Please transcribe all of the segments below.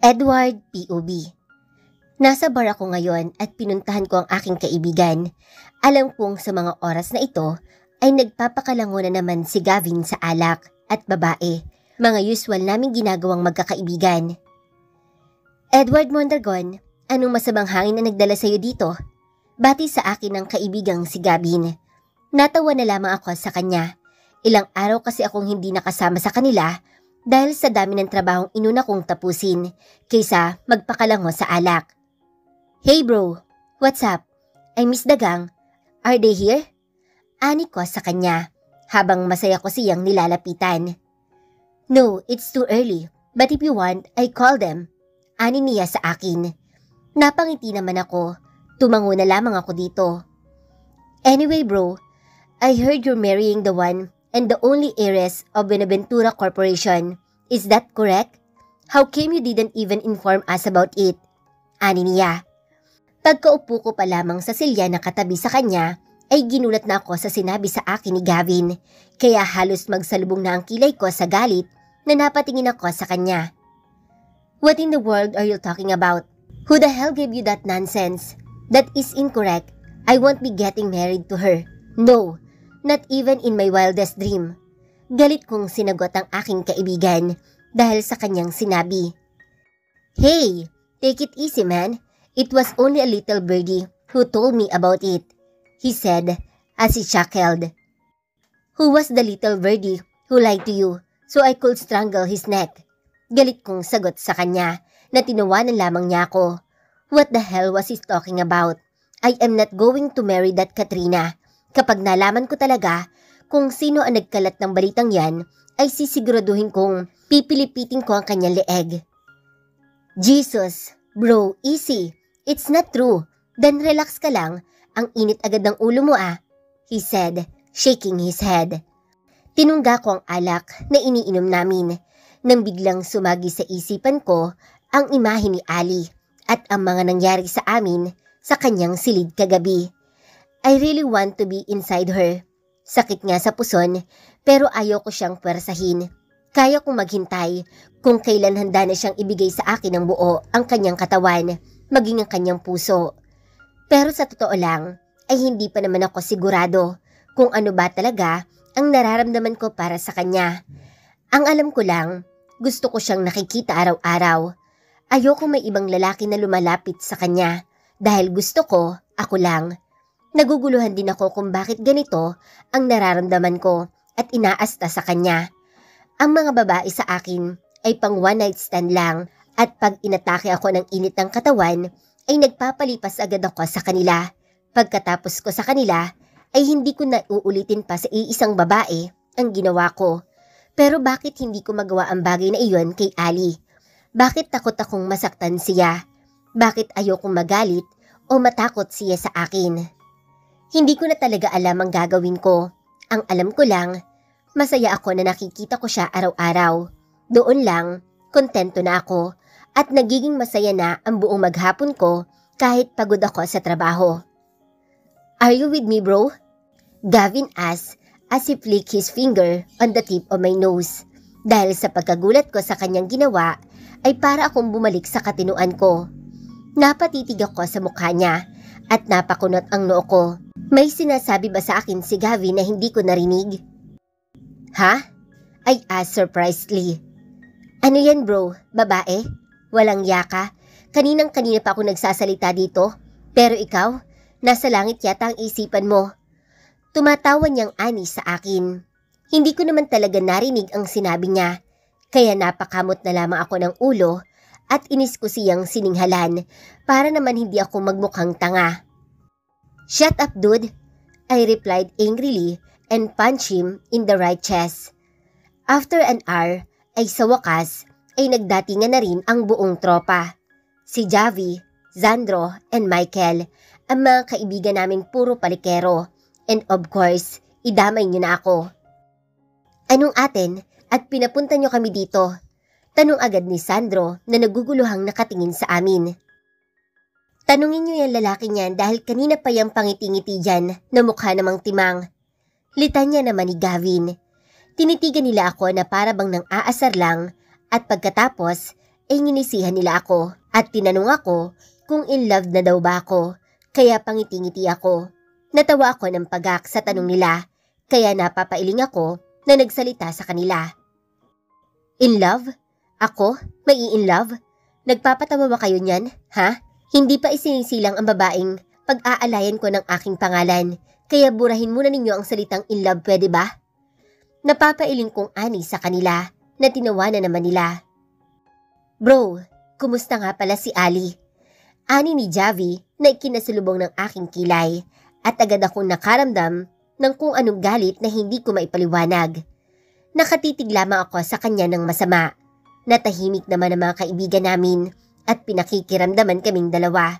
Edward POV. Nasa bar ako ngayon at pinuntahan ko ang aking kaibigan. Alam kong sa mga oras na ito ay nagpapakalango na naman si Gavin sa alak at babae, mga usual naming ginagawang magkakaibigan. Edward Mondragon, anong masamang hangin na nagdala sa'yo dito? Bati sa akin ng kaibigang si Gavin. Natawa na lamang ako sa kanya. Ilang araw kasi akong hindi nakasama sa kanila dahil sa dami ng trabahong inuna kong tapusin kaysa magpakalango sa alak. Hey bro, what's up? I miss the gang. Are they here? Ani ko sa kanya habang masaya ko siyang nilalapitan. No, it's too early. But if you want, I call them. Ani niya sa akin. Napangiti naman ako. Tumango na lamang ako dito. Anyway bro, I heard you're marrying the one and the only heiress of Benaventura Corporation. Is that correct? How came you didn't even inform us about it? Ani niya. Pagkaupo ko pa lamang sa silya na katabi sa kanya, ay ginulat na ako sa sinabi sa akin ni Gavin, kaya halos magsalubong na ang kilay ko sa galit na napatingin ako sa kanya. What in the world are you talking about? Who the hell gave you that nonsense? That is incorrect. I won't be getting married to her. No. Not even in my wildest dream. Galit kong sinagot ang aking kaibigan dahil sa kanyang sinabi. Hey, take it easy man. It was only a little birdie who told me about it, he said as he chuckled. Who was the little birdie who lied to you so I could strangle his neck? Galit kong sagot sa kanya na tinawanan lamang niya ako. What the hell was he talking about? I am not going to marry that Katrina. Kapag nalaman ko talaga kung sino ang nagkalat ng balitang yan, ay sisiguraduhin kong pipilipitin ko ang kanyang leeg. Jesus, bro, easy. It's not true. Then relax ka lang. Ang init agad ng ulo mo he said, shaking his head. Tinungga ko ang alak na iniinom namin nang biglang sumagi sa isipan ko ang imahe ni Ali at ang mga nangyari sa amin sa kanyang silid kagabi. I really want to be inside her. Sakit nga sa puson, pero ayaw ko siyang pwersahin. Kaya kong maghintay kung kailan handa na siyang ibigay sa akin ng buo ang kanyang katawan, maging ang kanyang puso. Pero sa totoo lang, ay hindi pa naman ako sigurado kung ano ba talaga ang nararamdaman ko para sa kanya. Ang alam ko lang, gusto ko siyang nakikita araw-araw. Ayoko may ibang lalaki na lumalapit sa kanya dahil gusto ko, ako lang. Naguguluhan din ako kung bakit ganito ang nararamdaman ko at inaasta sa kanya. Ang mga babae sa akin ay pang one night stand lang at pag inatake ako ng init ng katawan ay nagpapalipas agad ako sa kanila. Pagkatapos ko sa kanila ay hindi ko na uulitin pa sa iisang babae ang ginawa ko. Pero bakit hindi ko magawa ang bagay na iyon kay Ali? Bakit takot akong masaktan siya? Bakit ayokong magalit o matakot siya sa akin? Hindi ko na talaga alam ang gagawin ko. Ang alam ko lang, masaya ako na nakikita ko siya araw-araw. Doon lang, kontento na ako at nagiging masaya na ang buong maghapon ko kahit pagod ako sa trabaho. Are you with me bro? Gavin asked as he flicked his finger on the tip of my nose. Dahil sa pagkagulat ko sa kanyang ginawa, ay para akong bumalik sa katinuan ko. Napatitig ako sa mukha niya at napakunot ang noo ko. May sinasabi ba sa akin si Gavin na hindi ko narinig? Ha? I asked surprisedly. Ano yan bro? Babae? Walang yaka? Kaninang-kanina pa ako nagsasalita dito. Pero ikaw, nasa langit yata ang isipan mo. Tumatawa niyang ani sa akin. Hindi ko naman talaga narinig ang sinabi niya. Kaya napakamot na lamang ako ng ulo at inis ko siyang sininghalan para naman hindi ako magmukhang tanga. Shut up dude, I replied angrily and punched him in the right chest. After an hour ay sa wakas ay nagdatingan na rin ang buong tropa. Si Javi, Zandro and Michael, ang mga kaibigan naming puro palikero. And of course, idamay niyo na ako. Anong atin at pinapunta niyo kami dito? Tanong agad ni Sandro na naguguluhang nakatingin sa amin. Tanungin niyo yung lalaki niyan dahil kanina pa yung pangiti-ngiti dyan na mukha namang timang. Litanya naman ni Gavin. Tinitigan nila ako na para bang nang aasar lang at pagkatapos ay nginisihan nila ako at tinanong ako kung in love na daw ba ako, kaya pangiti-ngiti ako. Natawa ako ng pagak sa tanong nila, kaya napapailing ako na nagsalita sa kanila. In love? Ako? May in love? Nagpapatawa ba kayo niyan, ha? Hindi pa isinisilang ang babaeng pag-aalayan ko ng aking pangalan, kaya burahin muna ninyo ang salitang in love, pwede ba? Napapailing kong ani sa kanila na tinawanan naman nila. Bro, kumusta nga pala si Ali? Ani ni Javi na ikinasalubong ng aking kilay at agad akong nakaramdam ng kung anong galit na hindi ko maipaliwanag. Nakatitig lamang ako sa kanya ng masama. Natahimik naman ang mga kaibigan namin at pinakikiramdaman kaming dalawa.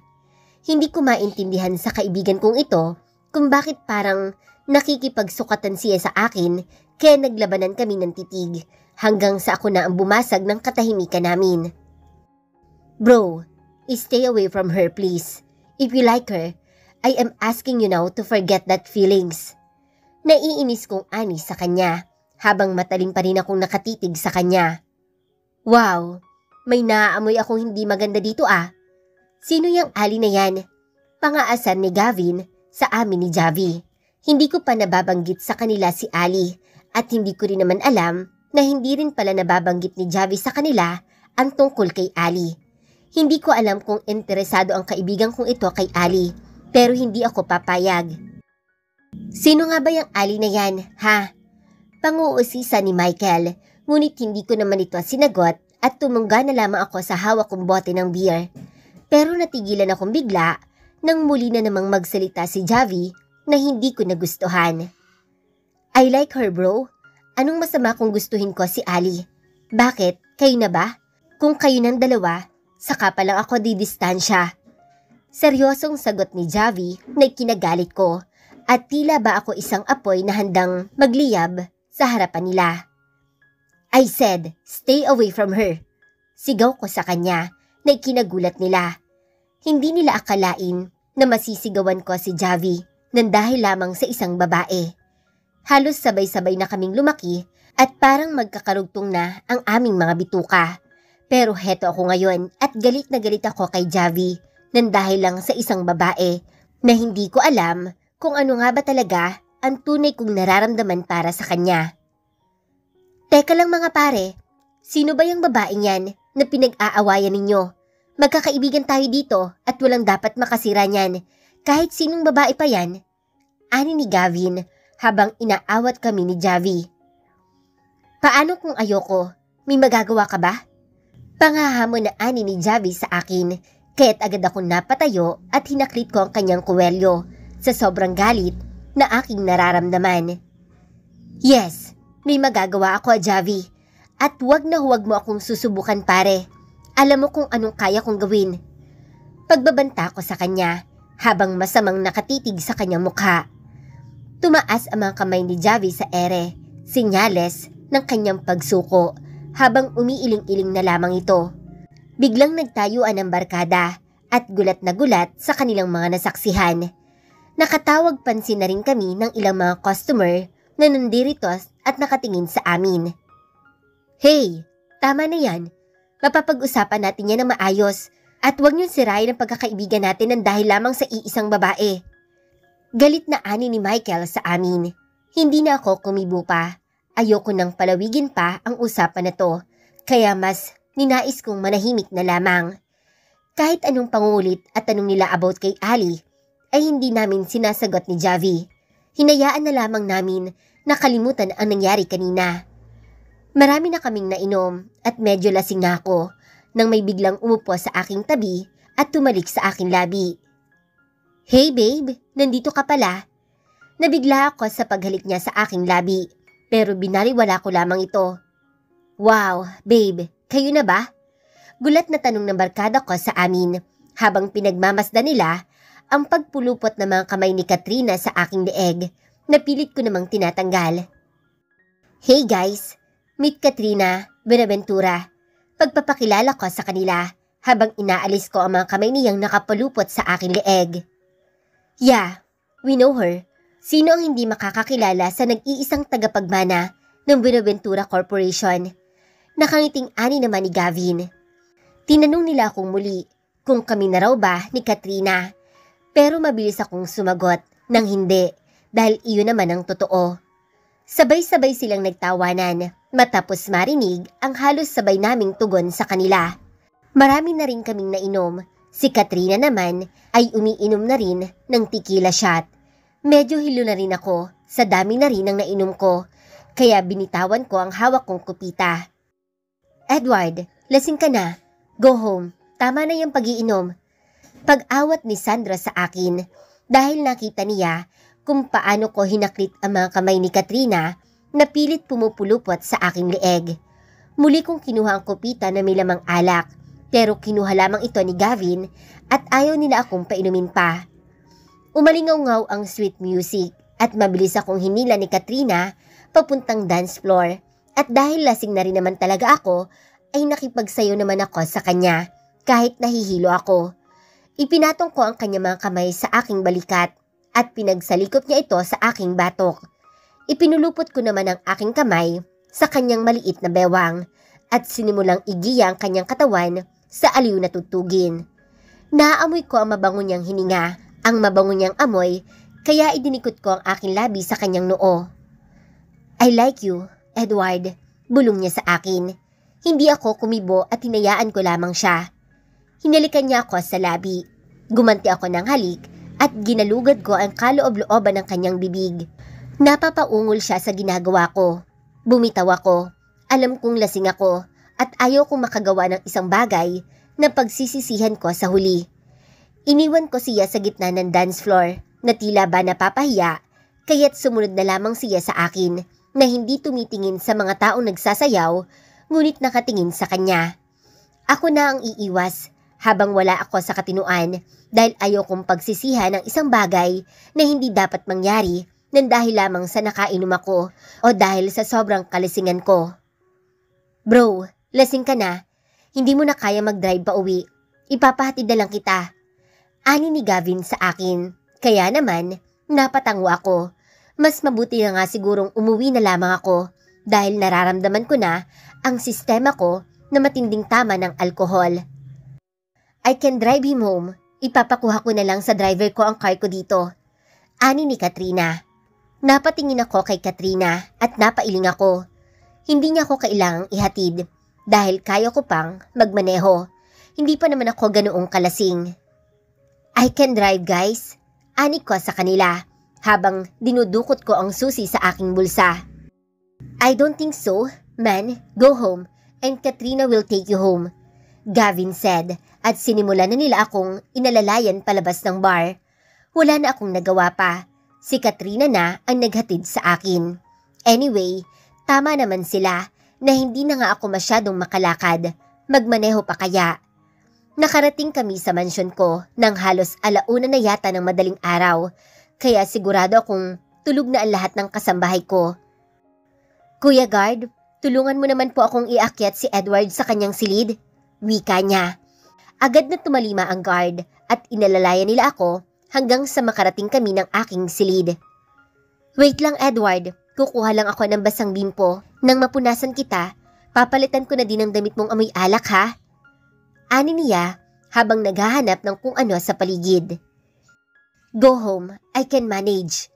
Hindi ko maintindihan sa kaibigan kong ito kung bakit parang nakikipagsukatan siya sa akin, kaya naglabanan kami ng titig hanggang sa ako na ang bumasag ng katahimikan namin. Bro, stay away from her please. If you like her, I am asking you now to forget that feelings. Naiinis kong ani sa kanya habang matalim pa rin akong nakatitig sa kanya. Wow, may naaamoy akong hindi maganda dito ah. Sino yung Ali na yan? Pangaasar ni Gavin sa amin ni Javi. Hindi ko pa nababanggit sa kanila si Ali at hindi ko rin naman alam na hindi rin pala nababanggit ni Javi sa kanila ang tungkol kay Ali. Hindi ko alam kung interesado ang kaibigan kong ito kay Ali, pero hindi ako papayag. Sino nga ba yung Ali na yan, ha? Panguusisa ni Michael, ngunit hindi ko naman ito sinagot at tumungga na lamang ako sa hawak kong bote ng beer. Pero natigilan akong bigla nang muli na namang magsalita si Javi na hindi ko nagustuhan. I like her bro. Anong masama kung gustuhin ko si Ali? Bakit? Kayo na ba? Kung kayo ng dalawa, saka pa lang ako didistansya. Seryosong sagot ni Javi na ikinagalit ko at tila ba ako isang apoy na handang magliyab sa harapan nila. I said, stay away from her. Sigaw ko sa kanya na ikinagulat nila. Hindi nila akalain na masisigawan ko si Javi nang dahil lamang sa isang babae. Halos sabay-sabay na kaming lumaki at parang magkakarugtong na ang aming mga bituka. Pero heto ako ngayon at galit na galit ako kay Javi nang dahil lang sa isang babae na hindi ko alam kung ano nga ba talaga ang tunay kong nararamdaman para sa kanya. Teka lang mga pare, sino ba yung babaeng yan na pinag-aawayan ninyo? Magkakaibigan tayo dito at walang dapat makasira niyan, kahit sinong babae pa yan. Ani ni Gavin habang inaawat kami ni Javi. Paano kung ayoko? May magagawa ka ba? Pangahamon na ani ni Javi sa akin, kaya't agad akong napatayo at hinaklit ko ang kanyang kuwelyo sa sobrang galit na aking nararamdaman. Yes, may magagawa ako, Javi. At huwag na huwag mo akong susubukan pare. Alam mo kung anong kaya kong gawin. Pagbabanta ko sa kanya habang masamang nakatitig sa kanyang mukha. Tumaas ang mga kamay ni Javi sa ere, sinyales ng kanyang pagsuko habang umiiling-iling na lamang ito. Biglang nagtayuan ang barkada at gulat na gulat sa kanilang mga nasaksihan. Nakatawag pansin na rin kami ng ilang mga customer na nandirito at nakatingin sa amin. Hey, tama na yan. Mapapag-usapan natin yan ng maayos at huwag niyong sirain ang pagkakaibigan natin ng dahil lamang sa iisang babae. Galit na ani ni Michael sa amin. Hindi na ako kumibo pa. Ayoko nang palawigin pa ang usapan na to, kaya mas ninais kong manahimik na lamang. Kahit anong pangulit at tanong nila about kay Ali, ay hindi namin sinasagot ni Javi. Hinayaan na lamang namin na kalimutan ang nangyari kanina. Marami na kaming nainom at medyo lasing na ako nang may biglang umupo sa aking tabi at tumalik sa aking labi. Hey babe, nandito ka pala. Nabigla ako sa paghalik niya sa aking labi, pero binaliwala ko lamang ito. Wow, babe, kayo na ba? Gulat na tanong ng barkada ko sa amin habang pinagmamasdan nila ang pagpulupot ng mga kamay ni Katrina sa aking leeg na pilit ko namang tinatanggal. Hey guys, meet Katrina, Buenaventura. Pagpapakilala ko sa kanila habang inaalis ko ang mga kamay niyang nakapulupot sa aking leeg. Yeah, we know her. Sino ang hindi makakakilala sa nag-iisang tagapagmana ng Buenaventura Corporation? Nakangiting ani naman ni Gavin. Tinanong nila akong muli kung kami na raw ba ni Katrina. Pero mabilis akong sumagot ng hindi dahil iyon naman ang totoo. Sabay-sabay silang nagtawanan matapos marinig ang halos sabay naming tugon sa kanila. Marami na rin kaming nainom. Si Katrina naman ay umiinom na rin ng tequila shot. Medyo hilo na rin ako sa dami na rin ang nainom ko, kaya binitawan ko ang hawak kong kupita. Edward, lasing ka na. Go home. Tama na yung pag-iinom. Pag-awat ni Sandra sa akin dahil nakita niya kung paano ko hinaklit ang mga kamay ni Katrina na pilit pumupulupot sa aking leeg. Muli kong kinuha ang kupita na may lamang alak, pero kinuha lamang ito ni Gavin at ayaw nila akong painumin pa. Umalingaw-ngaw ang sweet music at mabilis akong hinila ni Katrina papuntang dance floor, at dahil lasing na rin naman talaga ako ay nakipagsayo naman ako sa kanya kahit nahihilo ako. Ipinatong ko ang kanyang mga kamay sa aking balikat at pinagsalikop niya ito sa aking batok. Ipinulupot ko naman ang aking kamay sa kanyang maliit na bewang at sinimulang igiya ang kanyang katawan sa aliw na tutugin. Naamoy ko ang mabango niyang hininga, ang mabango niyang amoy, kaya idinikot ko ang aking labi sa kanyang noo. I like you, Edward, bulong niya sa akin. Hindi ako kumibo at hinayaan ko lamang siya. Hinalikan niya ako sa labi. Gumanti ako ng halik at ginalugad ko ang kaloob-looban ng kanyang bibig. Napapaungol siya sa ginagawa ko. Bumitaw ako. Alam kong lasing ako at ayaw kong makagawa ng isang bagay na pagsisisihan ko sa huli. Iniwan ko siya sa gitna ng dance floor na tila ba napapahiya, kaya't sumunod na lamang siya sa akin na hindi tumitingin sa mga taong nagsasayaw, ngunit nakatingin sa kanya. Ako na ang iiwas habang wala ako sa katinuan dahil ayaw kong pagsisihan ng isang bagay na hindi dapat mangyari nang dahil lamang sa nakainom ako o dahil sa sobrang kalasingan ko. Bro, lasing ka na. Hindi mo na kaya mag-drive pa uwi. Ipapahatid na lang kita. Ani ni Gavin sa akin. Kaya naman, napatango ako. Mas mabuti na nga sigurong umuwi na lamang ako dahil nararamdaman ko na ang sistema ko na matinding tama ng alkohol. I can drive him home. Ipapakuha ko na lang sa driver ko ang car ko dito. Ani ni Katrina. Napatingin ako kay Katrina at napailing ako. Hindi niya ako kailangang ihatid dahil kaya ko pang magmaneho. Hindi pa naman ako ganoong kalasing. I can drive, guys. Ani ko sa kanila habang dinudukot ko ang susi sa aking bulsa. I don't think so. Man, go home and Katrina will take you home, Gavin said, at sinimulan na nila akong inalalayan palabas ng bar. Wala na akong nagawa pa. Si Katrina na ang naghatid sa akin. Anyway, tama naman sila na hindi na nga ako masyadong makalakad. Magmaneho pa kaya. Nakarating kami sa mansyon ko nang halos 1:00 na yata ng madaling araw, kaya sigurado akong tulog na ang lahat ng kasambahay ko. Kuya Guard, tulungan mo naman po akong iakyat si Edward sa kanyang silid, wika niya. Agad na tumalima ang guard at inalalayan nila ako hanggang sa makarating kami ng aking silid. Wait lang, Edward, kukuha lang ako ng basang bimpo. Nang mapunasan kita, papalitan ko na din ang damit mong amoy alak, ha? Ani niya habang naghahanap ng kung ano sa paligid. Go home, I can manage.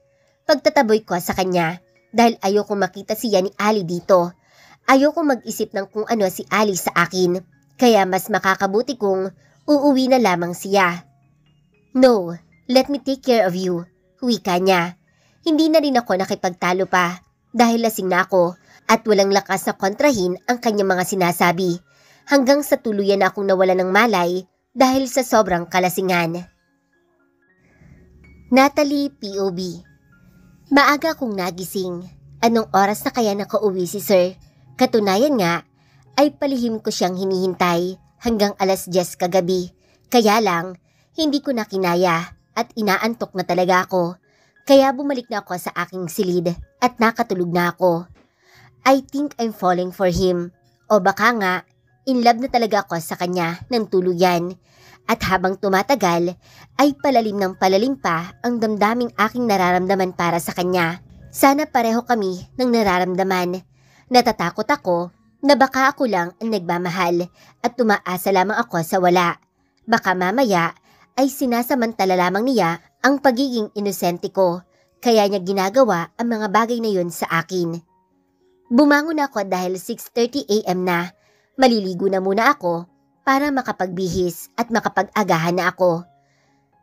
Pagtataboy ko sa kanya dahil ayoko makita siya ni Ali dito. Ayoko mag-isip ng kung ano si Ali sa akin, kaya mas makakabuti kung uuwi na lamang siya. No, let me take care of you, wika niya. Hindi na rin ako nakipagtalo pa dahil lasing na ako at walang lakas na kontrahin ang kanyang mga sinasabi. Hanggang sa tuluyan na akong nawala ng malay dahil sa sobrang kalasingan. Natalie POV. Maaga akong nagising. Anong oras na kaya nakauwi si Sir? Katunayan nga, ay palihim ko siyang hinihintay hanggang 10:00 kagabi. Kaya lang, hindi ko na kinaya at inaantok na talaga ako. Kaya bumalik na ako sa aking silid at nakatulog na ako. I think I'm falling for him. O baka nga, in love na talaga ako sa kanya ng tuluyan. At habang tumatagal, ay palalim ng palalim pa ang damdaming aking nararamdaman para sa kanya. Sana pareho kami ng nararamdaman. Natatakot ako na baka ako lang ang nagmamahal at umaasa lamang ako sa wala. Baka mamaya ay sinasamantala lamang niya ang pagiging inosente ko, kaya niya ginagawa ang mga bagay na yun sa akin. Bumangon ako dahil 6:30 AM na. Maliligo na muna ako para makapagbihis at makapag-agahan na ako.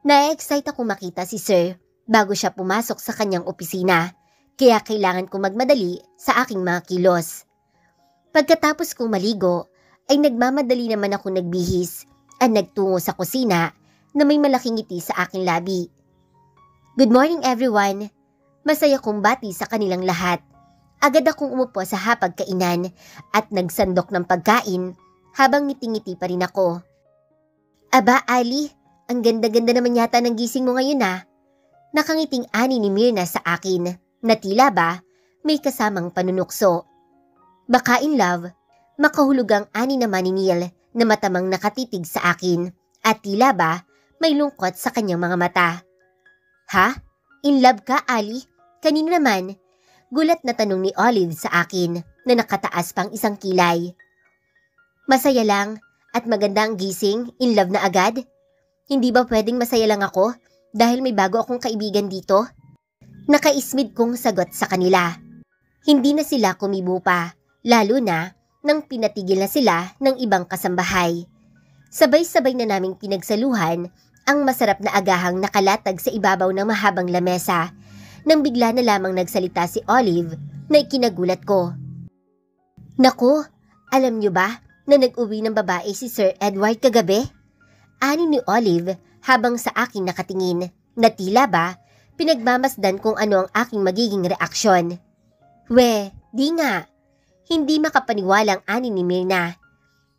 Na-excite ako makita si Sir bago siya pumasok sa kanyang opisina, kaya kailangan kong magmadali sa aking mga kilos. Pagkatapos kong maligo, ay nagmamadali naman ako nagbihis at nagtungo sa kusina na may malaking ngiti sa aking labi. Good morning everyone! Masaya kong bati sa kanilang lahat. Agad akong umupo sa hapagkainan at nagsandok ng pagkain habang ngiti-ngiti pa rin ako. Aba Ali, ang ganda-ganda naman yata ng gising mo ngayon ah. Nakangiting ani ni Myrna sa akin na tila ba may kasamang panunukso. Baka in love, makahulugang ani naman ni Neil na matamang nakatitig sa akin at tila ba may lungkot sa kanyang mga mata. Ha? In love ka Ali? Kanino naman? Gulat na tanong ni Olive sa akin na nakataas pang isang kilay. Masaya lang at maganda ang gising, in love na agad? Hindi ba pwedeng masaya lang ako dahil may bago akong kaibigan dito? Nakaismid kong sagot sa kanila. Hindi na sila kumibo pa, lalo na nang pinatigil na sila ng ibang kasambahay. Sabay-sabay na naming pinagsaluhan ang masarap na agahang nakalatag sa ibabaw ng mahabang lamesa nang bigla na lamang nagsalita si Olive na ikinagulat ko. Naku, alam niyo ba na nag-uwi ng babae si Sir Edward kagabi? Ani ni Olive habang sa akin nakatingin na tila ba pinagmamasdan kung ano ang aking magiging reaksyon. We, di nga. Hindi makapaniwalang ani ni Myrna.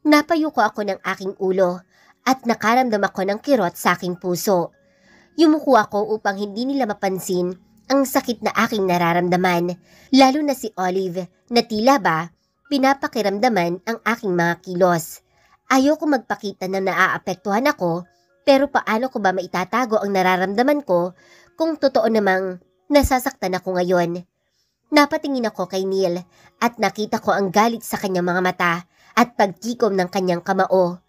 Napayuko ako ng aking ulo at nakaramdam ako ng kirot sa aking puso. Yumuko ako upang hindi nila mapansin ang sakit na aking nararamdaman, lalo na si Olive na tila ba pinapakiramdaman ang aking mga kilos. Ayoko magpakita na naaapektuhan ako, pero paano ko ba maitatago ang nararamdaman ko kung totoo namang nasasaktan ako ngayon? Napatingin ako kay Neil at nakita ko ang galit sa kanyang mga mata at pagtikom ng kanyang kamao.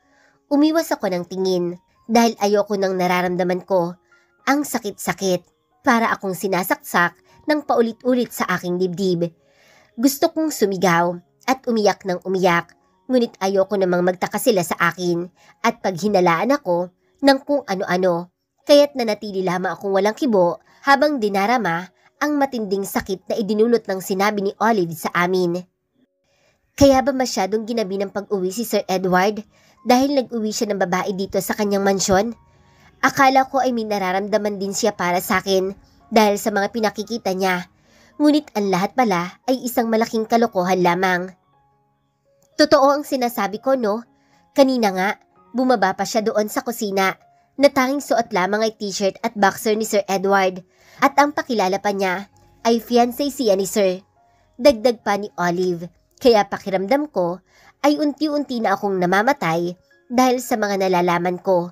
Umiwas ako ng tingin dahil ayoko nang nararamdaman ko ang sakit-sakit. Para akong sinasaksak ng paulit-ulit sa aking dibdib. Gusto kong sumigaw at umiyak ng umiyak, ngunit ayoko namang magtaka sila sa akin at paghinalaan ako ng kung ano-ano, kaya't nanatili lamang akong walang kibo habang dinarama ang matinding sakit na idinulot ng sinabi ni Olive sa amin. Kaya ba masyadong ginabi ng pag-uwi si Sir Edward dahil nag-uwi siya ng babae dito sa kanyang mansyon? Akala ko ay may nararamdaman din siya para sa akin dahil sa mga pinakikita niya. Ngunit ang lahat pala ay isang malaking kalokohan lamang. Totoo ang sinasabi ko, no? Kanina nga, bumaba pa siya doon sa kusina na tanging suot lamang ay t-shirt at boxer ni Sir Edward at ang pakilala pa niya ay fiancé siya ni Sir. Dagdag pa ni Olive, kaya pakiramdam ko ay unti-unti na akong namamatay dahil sa mga nalalaman ko.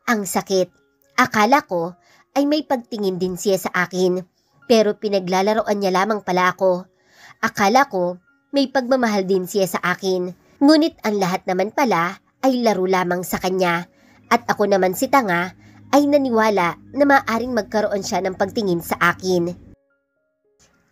Ang sakit. Akala ko ay may pagtingin din siya sa akin, pero pinaglalaroan niya lamang pala ako. Akala ko may pagmamahal din siya sa akin, ngunit ang lahat naman pala ay laro lamang sa kanya, at ako naman si tanga ay naniwala na maaaring magkaroon siya ng pagtingin sa akin.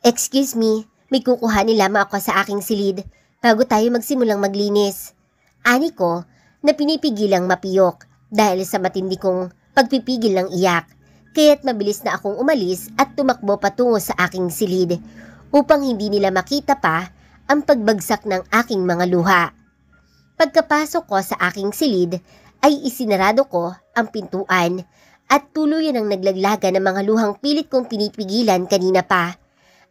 Excuse me, may kukuhanin lamang ako sa aking silid bago tayo magsimulang maglinis. Ani ko na pinipigilang mapiyok dahil sa matindi kong pagpipigil ng iyak, kaya't mabilis na akong umalis at tumakbo patungo sa aking silid upang hindi nila makita pa ang pagbagsak ng aking mga luha. Pagkapasok ko sa aking silid ay isinarado ko ang pintuan at tuluyan ang naglaglaga ng mga luhang pilit kong pinipigilan kanina pa.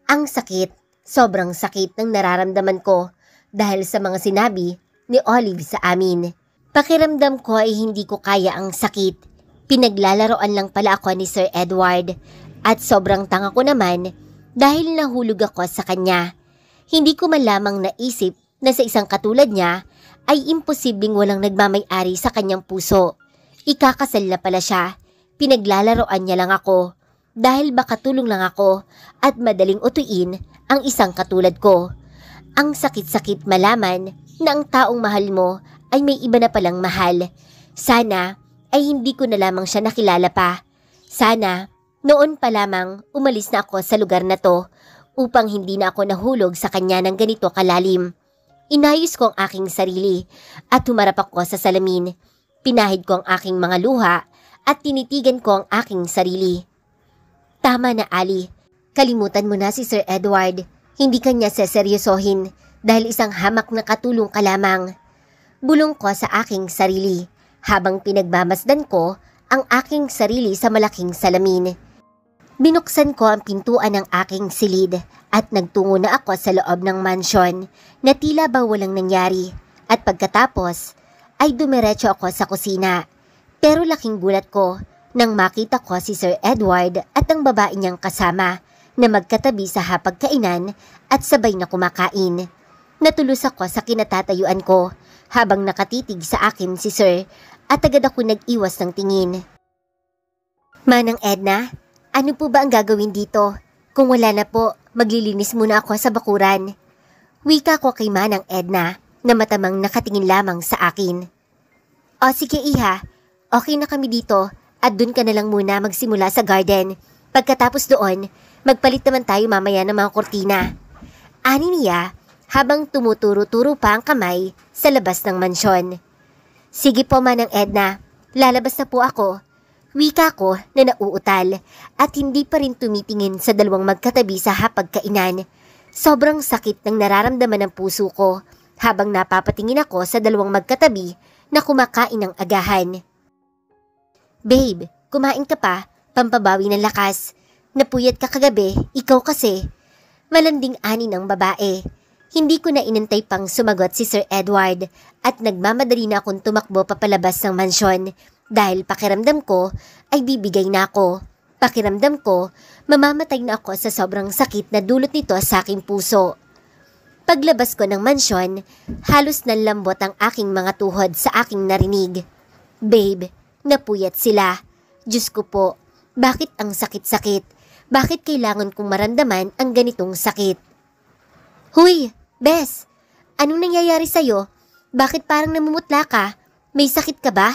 Ang sakit, sobrang sakit ng nararamdaman ko dahil sa mga sinabi ni Olive sa amin. Pakiramdam ko ay hindi ko kaya ang sakit. Pinaglalaroan lang pala ako ni Sir Edward at sobrang tanga ko naman dahil nahulog ako sa kanya. Hindi ko man lamang naisip na sa isang katulad niya ay imposibleng walang nagmamay-ari sa kanyang puso. Ikakasal na pala siya. Pinaglalaroan niya lang ako dahil baka tulong lang ako at madaling utuin ang isang katulad ko. Ang sakit-sakit malaman na ang taong mahal mo ay may iba na palang mahal. Sana ay hindi ko na lamang siya nakilala pa. Sana noon pa lamang umalis na ako sa lugar na to upang hindi na ako nahulog sa kanya ng ganito kalalim. Inayos ko ang aking sarili at humarap ako sa salamin. Pinahid ko ang aking mga luha at tinitigan ko ang aking sarili. Tama na, Ali. Kalimutan mo na si Sir Edward. Hindi kanya seseryosohin dahil isang hamak na katulong ka lamang. Bulong ko sa aking sarili habang pinagmamasdan ko ang aking sarili sa malaking salamin. Binuksan ko ang pintuan ng aking silid at nagtungo na ako sa loob ng mansyon na tila ba walang nangyari at pagkatapos ay dumiretso ako sa kusina. Pero laking gulat ko nang makita ko si Sir Edward at ang babae niyang kasama na magkatabi sa hapagkainan at sabay na kumakain. Natulos ako sa kinatatayuan ko habang nakatitig sa akin si Sir at agad ako nag-iwas ng tingin. Manang Edna, ano po ba ang gagawin dito? Kung wala na po, maglilinis muna ako sa bakuran. Wika ko kay Manang Edna na matamang nakatingin lamang sa akin. O sige Iha, okay na kami dito at dun ka na lang muna magsimula sa garden. Pagkatapos doon, magpalit naman tayo mamaya ng mga kurtina. Ani niya habang tumuturo-turo pa ang kamay sa labas ng mansyon. Sige po Manang Edna, lalabas na po ako. Wika ko na nauutal at hindi pa rin tumitingin sa dalawang magkatabi sa hapagkainan. Sobrang sakit ng nararamdaman ng puso ko habang napapatingin ako sa dalawang magkatabi na kumakain ng agahan. Babe, kumain ka pa, pampabawi ng lakas. Napuyat ka kagabi, ikaw kasi. Malanding ani ng babae. Hindi ko na inantay pang sumagot si Sir Edward at nagmamadali na akong tumakbo papalabas ng mansyon dahil pakiramdam ko ay bibigay na ako. Pakiramdam ko, mamamatay na ako sa sobrang sakit na dulot nito sa aking puso. Paglabas ko ng mansyon, halos nanlambot ang aking mga tuhod sa aking narinig. Babe, napuyat sila. Diyos ko po, bakit ang sakit-sakit? Bakit kailangan kong maramdaman ang ganitong sakit? Huy, Bes, anong nangyayari sa'yo? Bakit parang namumutla ka? May sakit ka ba?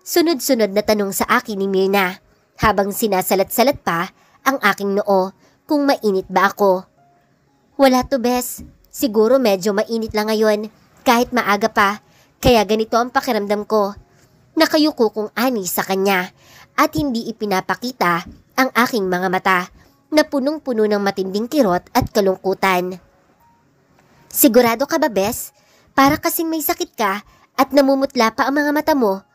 Sunod-sunod na tanong sa akin ni Mirna habang sinasalat-salat pa ang aking noo kung mainit ba ako. Wala to Bes, siguro medyo mainit lang ngayon kahit maaga pa kaya ganito ang pakiramdam ko. Nakayuko kong ani sa kanya at hindi ipinapakita ang aking mga mata na punong-puno ng matinding kirot at kalungkutan. Sigurado ka ba, Bes? Para kasing may sakit ka at namumutla pa ang mga mata mo.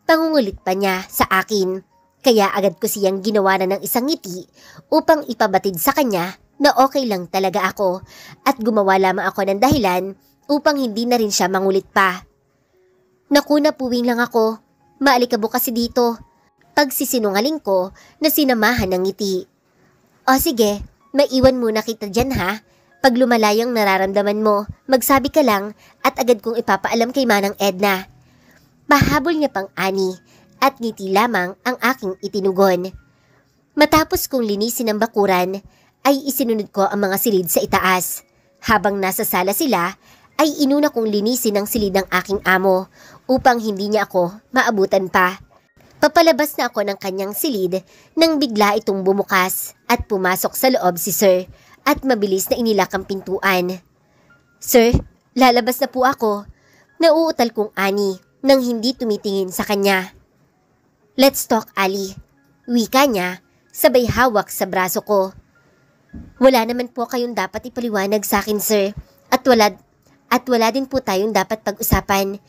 Pangungulit pa niya sa akin, kaya agad ko siyang ginawa na ng isang ngiti upang ipabatid sa kanya na okay lang talaga ako at gumawa lamang ako ng dahilan upang hindi na rin siya mangulit pa. Naku, napuwing lang ako. Maalikabok kasi dito. Pagsisinungaling ko na sinamahan ng ngiti. O sige, maiwan muna kita dyan ha. Pag lumalayang nararamdaman mo, magsabi ka lang at agad kong ipapaalam kay Manang Edna. Pahabol niya pang ani at ngiti lamang ang aking itinugon. Matapos kong linisin ang bakuran, ay isinunod ko ang mga silid sa itaas. Habang nasa sala sila, ay inuna kong linisin ang silid ng aking amo upang hindi niya ako maabutan pa. Papalabas na ako ng kanyang silid nang bigla itong bumukas at pumasok sa loob si Sir at mabilis na inilak ang pintuan. Sir, lalabas na po ako. Nauutal kong ani nang hindi tumitingin sa kanya. Let's talk, Ali. Wika niya, sabay hawak sa braso ko. Wala naman po kayong dapat ipaliwanag sa akin, sir. At wala din po tayong dapat pag-usapan.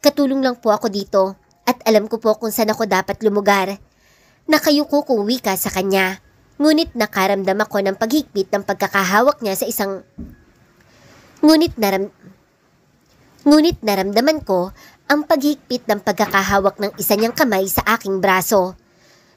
Katulong lang po ako dito at alam ko po kung saan ako dapat lumugar. Nakayuko kong wika sa kanya. Ngunit nakaramdam ako ng paghigpit ng pagkakahawak niya sa isang... Ngunit naramdaman ko ang paghigpit ng pagkakahawak ng isa niyang kamay sa aking braso.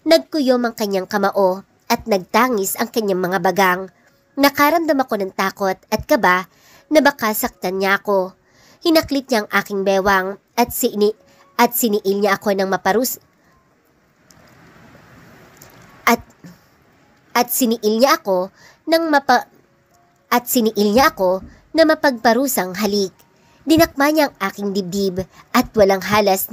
Nagkuyom ang kanyang kamao at nagtangis ang kanyang mga bagang. Nakaramdam ako ng takot at kaba na baka saktan niya ako. Hinaklit niya ang aking bewang at siniil niya ako ng maparus... At siniil niya ako na mapagparusang halik. Dinakma niya ang aking dibdib at walang habas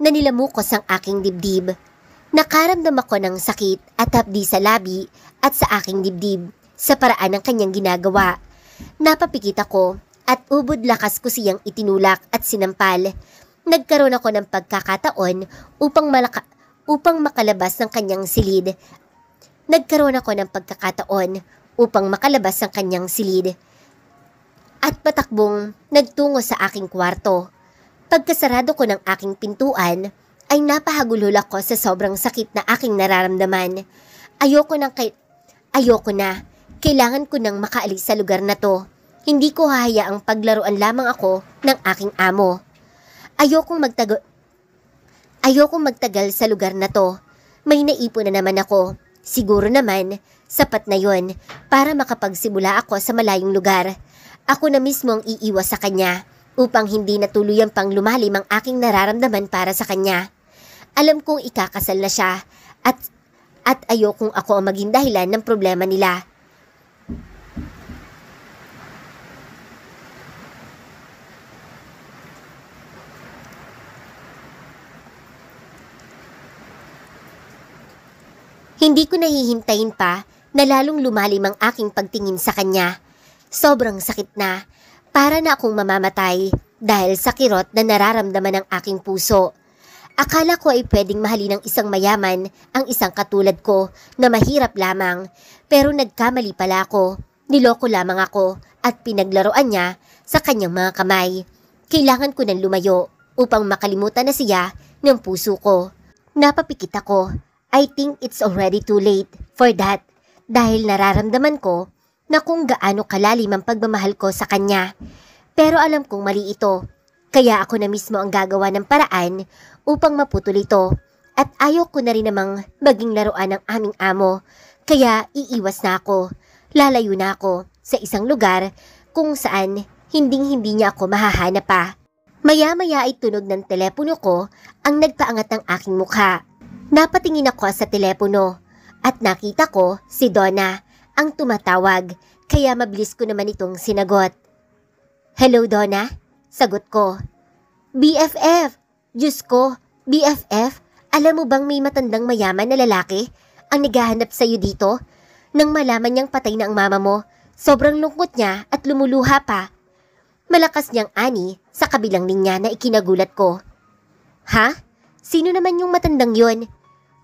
na nilamukos ang aking dibdib. Nakaramdam ako ng sakit at hapdi sa labi at sa aking dibdib sa paraan ng kanyang ginagawa. Napapikit ako at ubod lakas ko siyang itinulak at sinampal. Nagkaroon ako ng pagkakataon upang makalabas ng kanyang silid. At patakbong nagtungo sa aking kwarto. Pagkasarado ko ng aking pintuan, ay napahagulhol ako sa sobrang sakit na aking nararamdaman. Ayoko na. Kailangan ko nang makaalis sa lugar na to. Hindi ko hahayaang paglaruan lamang ako ng aking amo. Ayokong magtagal sa lugar na to. May naipon na naman ako. Siguro naman, sapat na yon para makapagsimula ako sa malayong lugar. Ako na mismo ang iiwas sa kanya upang hindi na tuluyang pang lumalim ang aking nararamdaman para sa kanya. Alam kong ikakasal na siya at ayokong ako ang maging dahilan ng problema nila. Hindi ko nahihintayin pa na lalong lumalim ang aking pagtingin sa kanya. Sobrang sakit na, para na akong mamamatay dahil sa kirot na nararamdaman ng aking puso. Akala ko ay pwedeng mahalin ng isang mayaman ang isang katulad ko na mahirap lamang, pero nagkamali pala ako. Niloko lamang ako at pinaglaruan niya sa kanyang mga kamay. Kailangan ko nang lumayo upang makalimutan na siya ng puso ko. Napapikit ako. I think it's already too late for that dahil nararamdaman ko na kung gaano kalalim ang pagmamahal ko sa kanya. Pero alam kong mali ito, kaya ako na mismo ang gagawa ng paraan upang maputol ito. At ayaw ko na rin namang maging laruan ng aming amo, kaya iiwas na ako. Lalayo na ako sa isang lugar kung saan hinding-hindi niya ako mahahanap pa. Maya-maya ay tunog ng telepono ko ang nagpaangat ng aking mukha. Napatingin ako sa telepono at nakita ko si Donna ang tumatawag, kaya mabilis ko naman itong sinagot. Hello Donna? Sagot ko. BFF! Diyos ko, BFF? Alam mo bang may matandang mayaman na lalaki ang naghahanap sa'yo dito? Nang malaman niyang patay na ang mama mo, sobrang lungkot niya at lumuluha pa. Malakas niyang ani sa kabilang linya na ikinagulat ko. Ha? Sino naman yung matandang yon?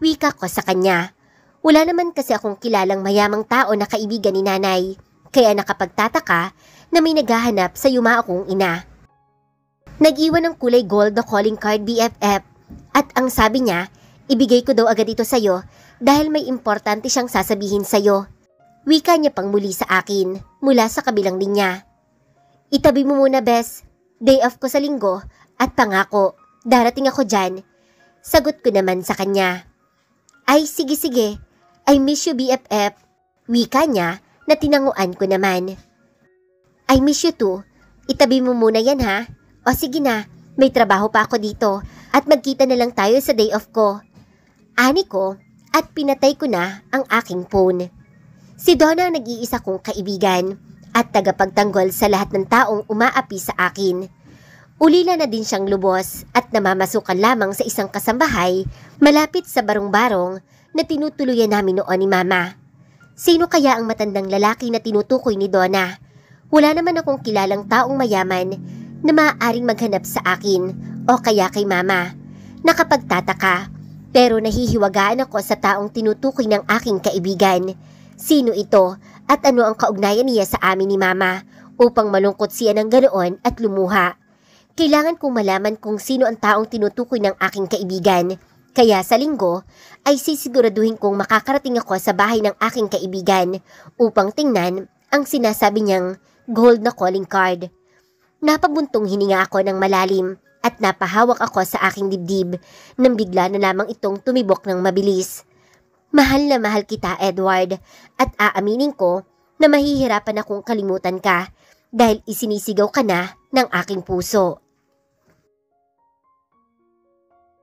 Wika ko sa kanya. Wala naman kasi akong kilalang mayamang tao na kaibigan ni nanay, kaya nakapagtataka na may naghahanap sa yuma akong ina. Nag-iwan ng kulay gold na calling card BFF at ang sabi niya, ibigay ko daw agad ito sa'yo dahil may importante siyang sasabihin sa'yo. Wika niya pang muli sa akin mula sa kabilang linya. Itabi mo muna, Bes. Day off ko sa linggo at pangako, darating ako dyan. Sagot ko naman sa kanya. Ay, sige. I miss you, BFF. Wika niya na tinanguan ko naman. I miss you too. Itabi mo muna yan ha. O sige na, may trabaho pa ako dito at magkita na lang tayo sa day off ko. Ani ko at pinatay ko na ang aking phone. Si Donna ang nag-iisa kong kaibigan at tagapagtanggol sa lahat ng taong umaapi sa akin. Ulila na din siyang lubos at namamasukan lamang sa isang kasambahay malapit sa barong-barong na tinutuluyan namin noon ni Mama. Sino kaya ang matandang lalaki na tinutukoy ni Donna? Wala naman akong kilalang taong mayaman na maaaring maghanap sa akin o kaya kay Mama. Nakapagtataka, pero nahihiwagaan ako sa taong tinutukoy ng aking kaibigan. Sino ito at ano ang kaugnayan niya sa amin ni Mama upang malungkot siya ng ganoon at lumuha? Kailangan kong malaman kung sino ang taong tinutukoy ng aking kaibigan. Kaya sa linggo ay sisiguraduhin kong makakarating ako sa bahay ng aking kaibigan upang tingnan ang sinasabi niyang gold na calling card. Napabuntong hininga ako ng malalim at napahawak ako sa aking dibdib nang bigla na lamang itong tumibok ng mabilis. Mahal na mahal kita, Edward, at aaminin ko na mahihirapan akong kalimutan ka dahil isinisigaw ka na ng aking puso.